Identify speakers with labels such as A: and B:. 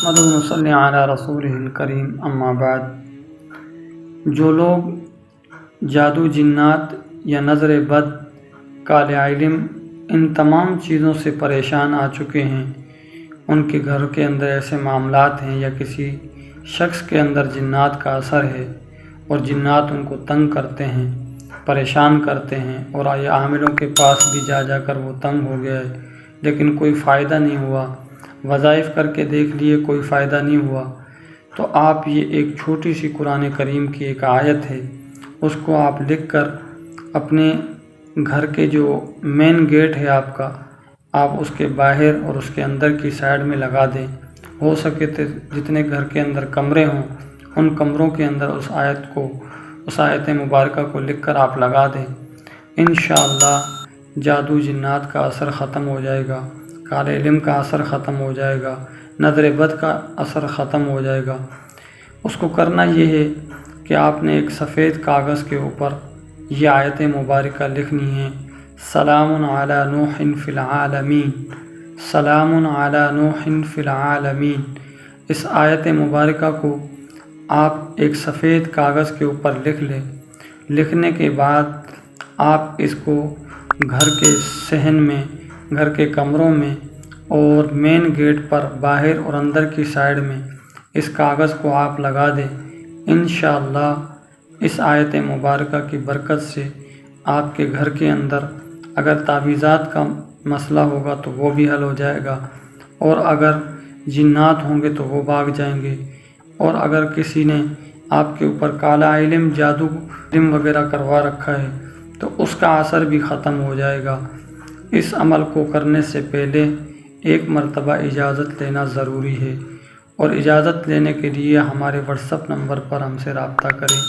A: نحمدہ و نصلی علی رسولہ الکریم اما بعد۔ جو لوگ جادو، جنات یا نظر بد، کالے علم، ان تمام چیزوں سے پریشان آ چکے ہیں، ان کے گھر کے اندر ایسے معاملات ہیں یا کسی شخص کے اندر جنات کا اثر ہے اور جنات ان کو تنگ کرتے ہیں، پریشان کرتے ہیں، اور یہ عاملوں کے پاس بھی جا جا کر وہ تنگ ہو گیا ہے لیکن کوئی فائدہ نہیں ہوا، وظائف کر کے دیکھ لیے کوئی فائدہ نہیں ہوا، تو آپ یہ ایک چھوٹی سی قرآن کریم کی ایک آیت ہے، اس کو آپ لکھ کر اپنے گھر کے جو مین گیٹ ہے آپ کا، آپ اس کے باہر اور اس کے اندر کی سائڈ میں لگا دیں۔ ہو سکے تو جتنے گھر کے اندر کمرے ہوں ان کمروں کے اندر اس آیت مبارکہ کو لکھ کر آپ لگا دیں۔ انشاءاللہ جادو جنات کا اثر ختم ہو جائے گا، کالے علم کا اثر ختم ہو جائے گا، نظر بد کا اثر ختم ہو جائے گا۔ اس کو کرنا یہ ہے کہ آپ نے ایک سفید کاغذ کے اوپر یہ آیت مبارکہ لکھنی ہے: سلام علی نوح فی العالمین، سلام علی نوح فی العالمین۔ اس آیت مبارکہ کو آپ ایک سفید کاغذ کے اوپر لکھ لیں۔ لکھنے کے بعد آپ اس کو گھر کے صحن میں، گھر کے کمروں میں اور مین گیٹ پر باہر اور اندر کی سائڈ میں اس کاغذ کو آپ لگا دیں۔ انشاءاللہ اس آیت مبارکہ کی برکت سے آپ کے گھر کے اندر اگر تعویذات کا مسئلہ ہوگا تو وہ بھی حل ہو جائے گا، اور اگر جنات ہوں گے تو وہ بھاگ جائیں گے، اور اگر کسی نے آپ کے اوپر کالا علم، جادو علم وغیرہ کروا رکھا ہے تو اس کا اثر بھی ختم ہو جائے گا۔ اس عمل کو کرنے سے پہلے ایک مرتبہ اجازت لینا ضروری ہے، اور اجازت لینے کے لیے ہمارے واٹس ایپ نمبر پر ہم سے رابطہ کریں۔